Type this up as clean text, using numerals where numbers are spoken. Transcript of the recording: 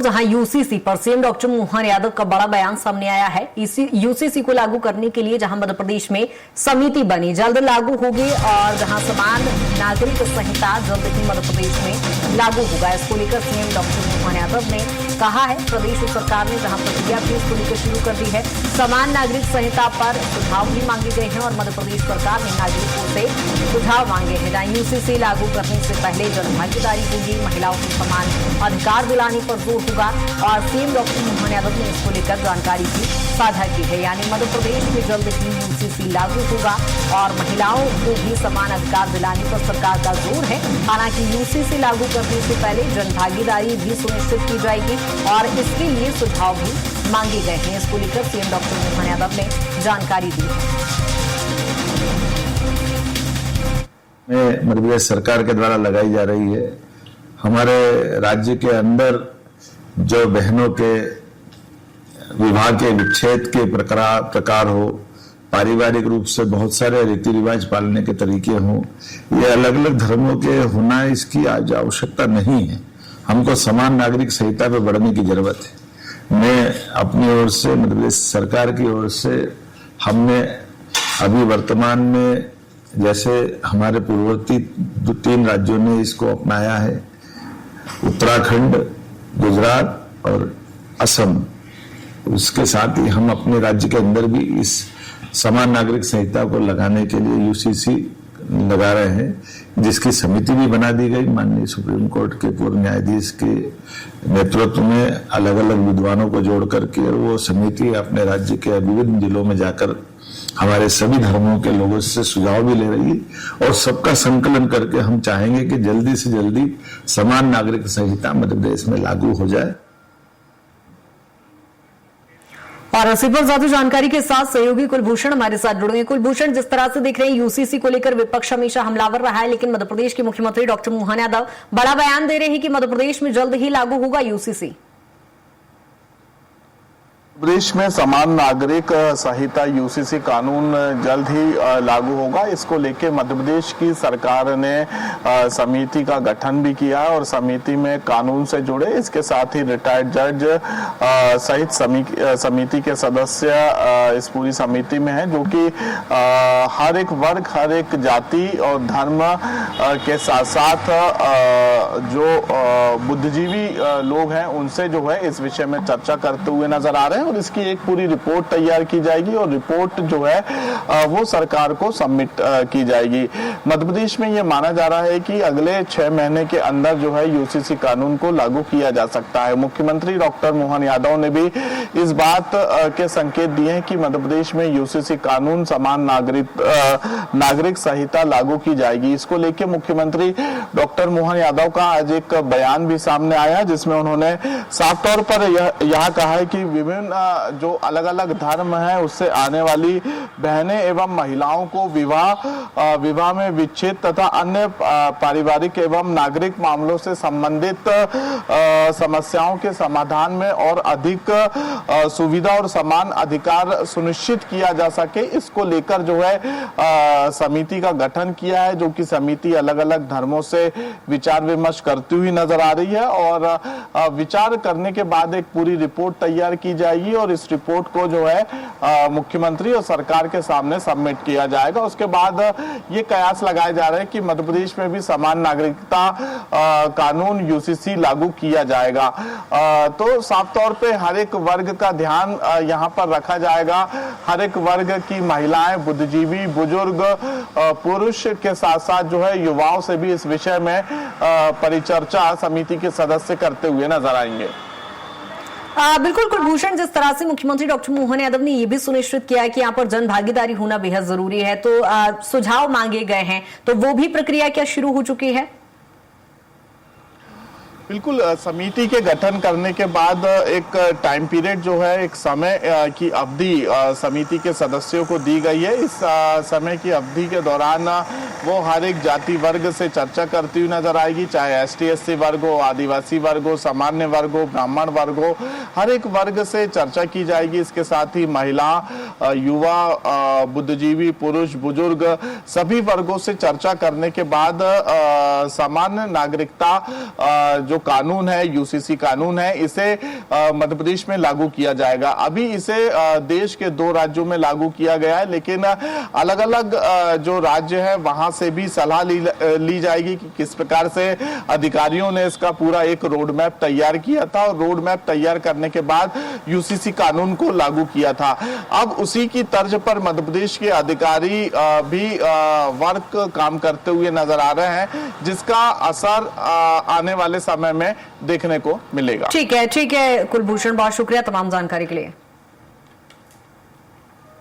जहां यूसीसी पर CM doctor Mohan Yadav का बड़ा बयान सामने आया है। यूसीसी को लागू करने के लिए जहां मध्य प्रदेश में समिति बनी, जल्द लागू होगी और जहां समान नागरिक संहिता जल्द ही मध्य प्रदेश में लागू होगा। इसको लेकर सीएम डॉक्टर मोहन यादव ने कहा है, प्रदेश सरकार ने जहां प्रक्रिया भी इसको लेकर शुरू कर दी है। समान नागरिक संहिता पर सुझाव भी मांगे गए हैं और मध्य प्रदेश सरकार ने नागरिकों से सुझाव मांगे हैं। जहां यूसीसी लागू करने से पहले जनभागीदारी होगी, महिलाओं को समान अधिकार दिलाने पर जोर होगा और सीएम डॉक्टर मोहन यादव ने इसको लेकर जानकारी भी साझा की है। यानी मध्य प्रदेश में जल्द ही यूसीसी लागू होगा और महिलाओं को भी समान अधिकार दिलाने पर सरकार का जोर है। हालांकि यूसीसी लागू करने से पहले जनभागीदारी भी सुनिश्चित की जाएगी और इसके लिए सुझाव भी मांगे गए हैं। इसको लेकर सीएम डॉक्टर मोहन यादव ने जानकारी दी है। मध्य प्रदेश सरकार के द्वारा लगाई जा रही है। हमारे राज्य के अंदर जो बहनों के विवाह के विच्छेद के प्रकार हो, पारिवारिक रूप से बहुत सारे रीति रिवाज पालने के तरीके हों, ये अलग अलग धर्मों के होना, इसकी आज आवश्यकता नहीं है। हमको समान नागरिक संहिता पे बढ़ने की जरूरत है। मैं अपनी ओर से, मध्य प्रदेश सरकार की ओर से, हमने अभी वर्तमान में जैसे हमारे पूर्ववर्ती 3 राज्यों ने इसको अपनाया है, उत्तराखंड, गुजरात और असम, उसके साथ ही हम अपने राज्य के अंदर भी इस समान नागरिक संहिता को लगाने के लिए यूसीसी लगा रहे हैं, जिसकी समिति भी बना दी गई। माननीय सुप्रीम कोर्ट के पूर्व न्यायाधीश के नेतृत्व में अलग अलग विद्वानों को जोड़ करके वो समिति अपने राज्य के विभिन्न जिलों में जाकर हमारे सभी धर्मों के लोगों से सुझाव भी ले रही है और सबका संकलन करके हम चाहेंगे कि जल्दी से जल्दी समान नागरिक संहिता मध्य प्रदेश में लागू हो जाए। और इसी पर ज्यादा जानकारी के साथ सहयोगी कुलभूषण हमारे साथ जुड़ेंगे। कुलभूषण, जिस तरह से देख रहे हैं यूसीसी को लेकर विपक्ष हमेशा हमलावर रहा है, लेकिन मध्य प्रदेश के मुख्यमंत्री डॉक्टर मोहन यादव बड़ा बयान दे रहे हैं कि मध्य प्रदेश में जल्द ही लागू होगा यूसीसी। प्रदेश में समान नागरिक संहिता यूसीसी कानून जल्द ही लागू होगा। इसको लेकर मध्य प्रदेश की सरकार ने समिति का गठन भी किया है और समिति में कानून से जुड़े, इसके साथ ही रिटायर्ड जज सहित समिति के सदस्य इस पूरी समिति में हैं, जो कि हर एक वर्ग, हर एक जाति और धर्म के साथ साथ जो बुद्धिजीवी लोग हैं उनसे जो है इस विषय में चर्चा करते हुए नजर आ रहे हैं और इसकी एक पूरी रिपोर्ट तैयार की जाएगी और रिपोर्ट जो है वो सरकार को सबमिट की जाएगी। मध्य प्रदेश में ये माना जा रहा है कि अगले 6 महीने के अंदर जो है यूसीसी कानून को लागू किया जा सकता है। मुख्यमंत्री डॉक्टर मोहन यादव ने भी इस बात के संकेत दिए हैं कि मध्य प्रदेश में यूसीसी कानून समान नागरिक संहिता लागू की जाएगी। इसको लेकर मुख्यमंत्री डॉक्टर मोहन यादव का आज एक बयान भी सामने आया, जिसमें उन्होंने साफ तौर पर यह कहा है कि विभिन्न जो अलग अलग धर्म है उससे आने वाली बहनें एवं महिलाओं को विवाह में विच्छेद तथा अन्य पारिवारिक एवं नागरिक मामलों से संबंधित समस्याओं के समाधान में और अधिक सुविधा और समान अधिकार सुनिश्चित किया जा सके, इसको लेकर जो है समिति का गठन किया है, जो कि समिति अलग अलग धर्मों से विचार विमर्श करती हुई नजर आ रही है और विचार करने के बाद एक पूरी रिपोर्ट तैयार की जाएगी और इस रिपोर्ट को जो है मुख्यमंत्री और सरकार के सामने सबमिट किया जाएगा। उसके बाद ये कयास लगाए जा रहे हैं कि मध्य प्रदेश में भी समान नागरिकता कानून यूसीसी लागू किया जाएगा। तो साफ तौर पे हर एक वर्ग का ध्यान यहाँ पर रखा जाएगा। हर एक वर्ग की महिलाएं, बुद्धिजीवी, बुजुर्ग, पुरुष के साथ साथ जो है युवाओं से भी इस विषय में परिचर्चा समिति के सदस्य करते हुए नजर आएंगे। बिल्कुल कुलभूषण, जिस तरह से मुख्यमंत्री डॉक्टर मोहन यादव ने यह भी सुनिश्चित किया है कि यहाँ पर जन भागीदारी होना बेहद जरूरी है, तो सुझाव मांगे गए हैं, तो वो भी प्रक्रिया क्या शुरू हो चुकी है? बिल्कुल, समिति के गठन करने के बाद एक टाइम पीरियड जो है, एक समय की अवधि समिति के सदस्यों को दी गई है। इस समय की अवधि के दौरान वो हर एक जाति वर्ग से चर्चा करती हुई नजर आएगी, चाहे ST/SC वर्ग हो, आदिवासी वर्ग हो, सामान्य वर्ग हो, ब्राह्मण वर्ग हो, हर एक वर्ग से चर्चा की जाएगी। इसके साथ ही महिला, युवा, बुद्धिजीवी, पुरुष, बुजुर्ग, सभी वर्गों से चर्चा करने के बाद सामान्य नागरिकता जो जो कानून है, यूसीसी कानून है, इसे मध्य प्रदेश में लागू किया जाएगा। अभी इसे देश के 2 राज्यों में लागू किया गया है, लेकिन अलग अलग जो राज्य है वहां से भी सलाह ली जाएगी कि किस प्रकार से अधिकारियों ने इसका पूरा एक रोड मैप तैयार किया था और रोड मैप तैयार करने के बाद यूसीसी कानून को लागू किया था। अब उसी की तर्ज पर मध्य प्रदेश के अधिकारी भी वर्क काम करते हुए नजर आ रहे हैं, जिसका असर आने वाले समय में देखने को मिलेगा। ठीक है कुलभूषण, बहुत शुक्रिया तमाम जानकारी के लिए।